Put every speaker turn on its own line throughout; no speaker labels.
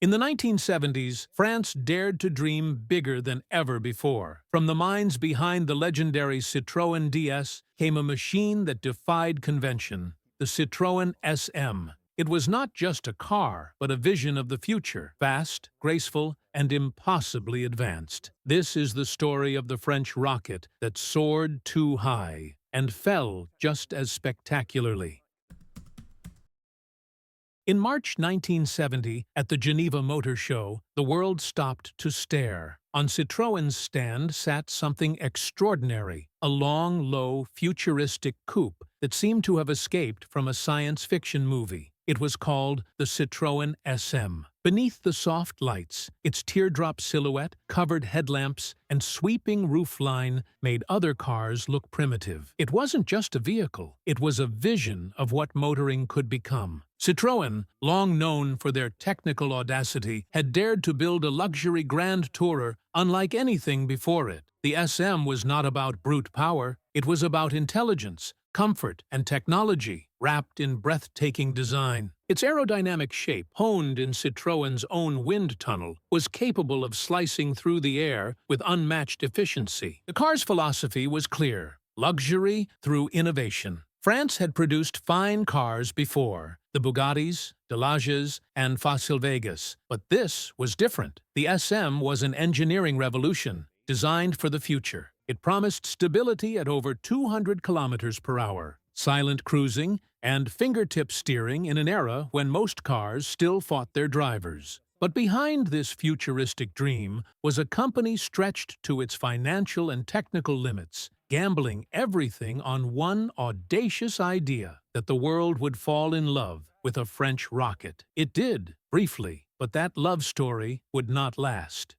In the 1970s, France dared to dream bigger than ever before. From the minds behind the legendary Citroën DS came a machine that defied convention, the Citroën SM. It was not just a car, but a vision of the future, fast, graceful, and impossibly advanced. This is the story of the French rocket that soared too high and fell just as spectacularly. In March 1970, at the Geneva Motor Show, the world stopped to stare. On Citroën's stand sat something extraordinary, a long, low, futuristic coupe that seemed to have escaped from a science fiction movie. It was called the Citroën SM. Beneath the soft lights, its teardrop silhouette, covered headlamps, and sweeping roofline made other cars look primitive. It wasn't just a vehicle, it was a vision of what motoring could become. Citroën, long known for their technical audacity, had dared to build a luxury grand tourer unlike anything before it. The SM was not about brute power, it was about intelligence, comfort, and technology, wrapped in breathtaking design. Its aerodynamic shape, honed in Citroën's own wind tunnel, was capable of slicing through the air with unmatched efficiency. The car's philosophy was clear: luxury through innovation. France had produced fine cars before, the Bugattis, Delages, and Facilvegas, but this was different. The SM was an engineering revolution, designed for the future. It promised stability at over 200 kilometers per hour, silent cruising, and fingertip steering in an era when most cars still fought their drivers. But behind this futuristic dream was a company stretched to its financial and technical limits, gambling everything on one audacious idea: that the world would fall in love with a French rocket. It did, briefly, but that love story would not last.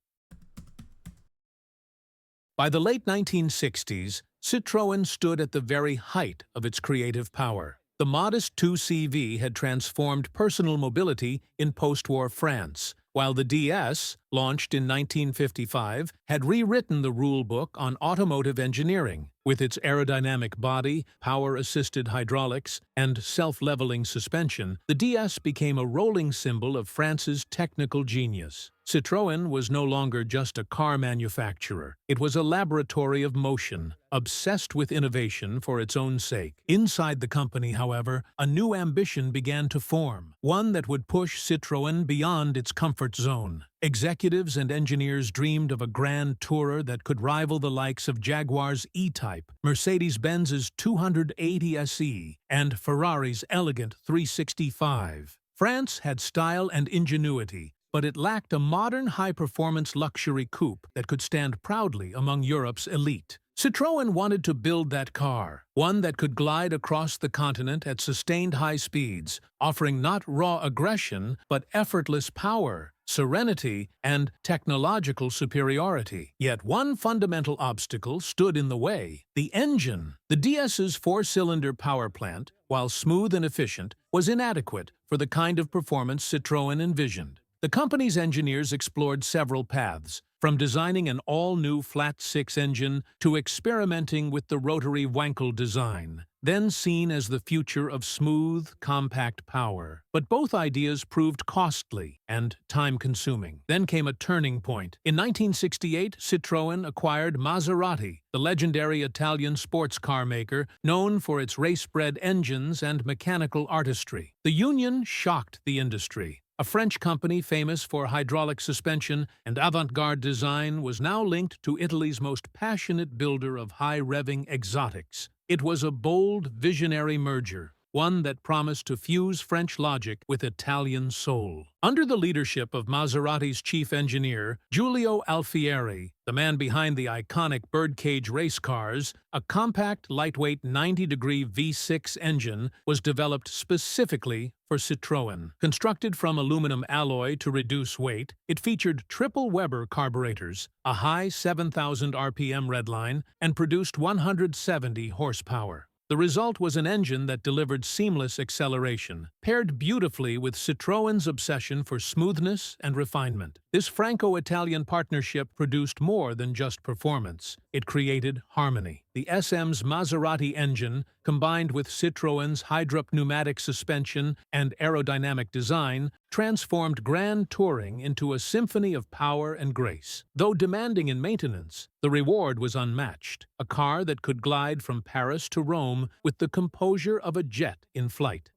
By the late 1960s, Citroën stood at the very height of its creative power. The modest 2CV had transformed personal mobility in post-war France, while the DS, launched in 1955, had rewritten the rulebook on automotive engineering. With its aerodynamic body, power-assisted hydraulics, and self-leveling suspension, the DS became a rolling symbol of France's technical genius. Citroën was no longer just a car manufacturer. It was a laboratory of motion, obsessed with innovation for its own sake. Inside the company, however, a new ambition began to form, one that would push Citroën beyond its comfort zone. Executives and engineers dreamed of a grand tourer that could rival the likes of Jaguar's E-Type, Mercedes-Benz's 280 SE, and Ferrari's elegant 365. France had style and ingenuity, but it lacked a modern high-performance luxury coupe that could stand proudly among Europe's elite. Citroën wanted to build that car, one that could glide across the continent at sustained high speeds, offering not raw aggression but effortless power, serenity, and technological superiority. Yet one fundamental obstacle stood in the way: the engine. The DS's four-cylinder power plant, while smooth and efficient, was inadequate for the kind of performance Citroën envisioned. The company's engineers explored several paths, from designing an all-new flat-six engine to experimenting with the rotary Wankel design, then seen as the future of smooth, compact power. But both ideas proved costly and time-consuming. Then came a turning point. In 1968, Citroën acquired Maserati, the legendary Italian sports car maker known for its race-bred engines and mechanical artistry. The union shocked the industry. A French company famous for hydraulic suspension and avant-garde design was now linked to Italy's most passionate builder of high-revving exotics. It was a bold, visionary merger, one that promised to fuse French logic with Italian soul. Under the leadership of Maserati's chief engineer, Giulio Alfieri, the man behind the iconic birdcage race cars, a compact, lightweight 90-degree V6 engine was developed specifically for Citroën. Constructed from aluminum alloy to reduce weight, it featured triple Weber carburetors, a high 7,000 RPM redline, and produced 170 horsepower. The result was an engine that delivered seamless acceleration, paired beautifully with Citroën's obsession for smoothness and refinement. This Franco-Italian partnership produced more than just performance. It created harmony. The SM's Maserati engine, combined with Citroën's hydropneumatic suspension and aerodynamic design, transformed grand touring into a symphony of power and grace. Though demanding in maintenance, the reward was unmatched. A car that could glide from Paris to Rome with the composure of a jet in flight.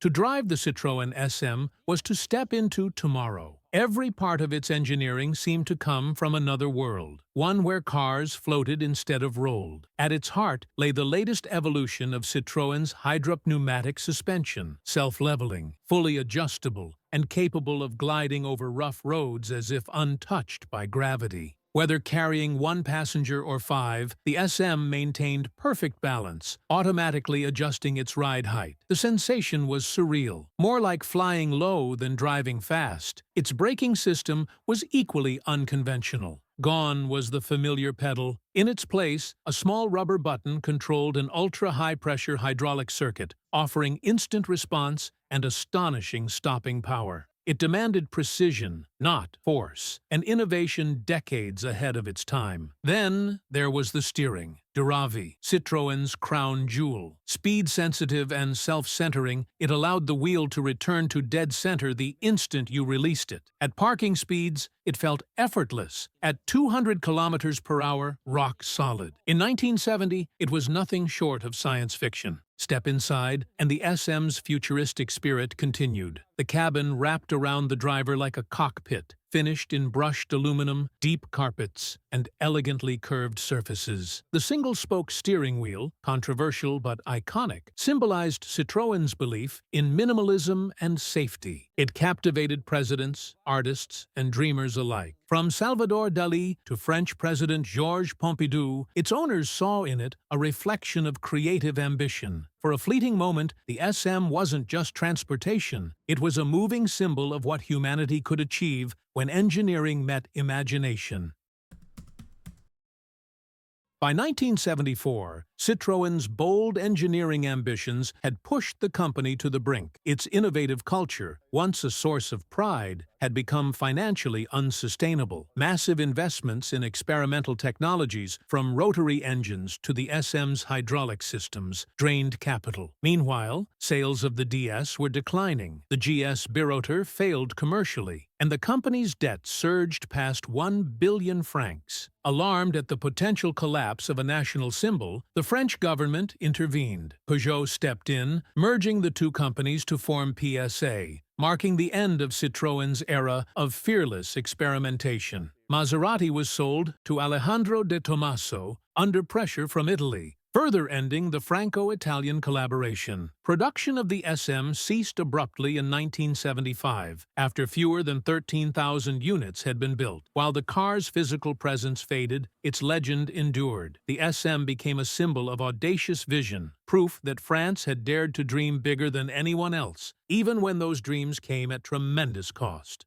To drive the Citroën SM was to step into tomorrow. Every part of its engineering seemed to come from another world, one where cars floated instead of rolled. At its heart lay the latest evolution of Citroën's hydropneumatic suspension, self-leveling, fully adjustable, and capable of gliding over rough roads as if untouched by gravity. Whether carrying one passenger or five, the SM maintained perfect balance, automatically adjusting its ride height. The sensation was surreal, more like flying low than driving fast. Its braking system was equally unconventional. Gone was the familiar pedal. In its place, a small rubber button controlled an ultra-high-pressure hydraulic circuit, offering instant response and astonishing stopping power. It demanded precision, not force, an innovation decades ahead of its time. Then there was the steering. Duravi, Citroën's crown jewel. Speed-sensitive and self-centering, it allowed the wheel to return to dead center the instant you released it. At parking speeds, it felt effortless. At 200 kilometers per hour, rock solid. In 1970, it was nothing short of science fiction. Step inside, and the SM's futuristic spirit continued. The cabin wrapped around the driver like a cockpit, finished in brushed aluminum, deep carpets, and elegantly curved surfaces. The single-spoke steering wheel, controversial but iconic, symbolized Citroën's belief in minimalism and safety. It captivated presidents, artists, and dreamers alike. From Salvador Dalí to French President Georges Pompidou, its owners saw in it a reflection of creative ambition. For a fleeting moment, the SM wasn't just transportation. It was a moving symbol of what humanity could achieve when engineering met imagination. By 1974, Citroën's bold engineering ambitions had pushed the company to the brink. Its innovative culture, once a source of pride, had become financially unsustainable. Massive investments in experimental technologies, from rotary engines to the SM's hydraulic systems, drained capital. Meanwhile, sales of the DS were declining. The GS Birotor failed commercially, and the company's debt surged past 1 billion francs. Alarmed at the potential collapse of a national symbol, the French government intervened. Peugeot stepped in, merging the two companies to form PSA, marking the end of Citroën's era of fearless experimentation. Maserati was sold to Alejandro de Tomaso under pressure from Italy, further ending the Franco-Italian collaboration. Production of the SM ceased abruptly in 1975, after fewer than 13,000 units had been built. While the car's physical presence faded, its legend endured. The SM became a symbol of audacious vision, proof that France had dared to dream bigger than anyone else, even when those dreams came at tremendous cost.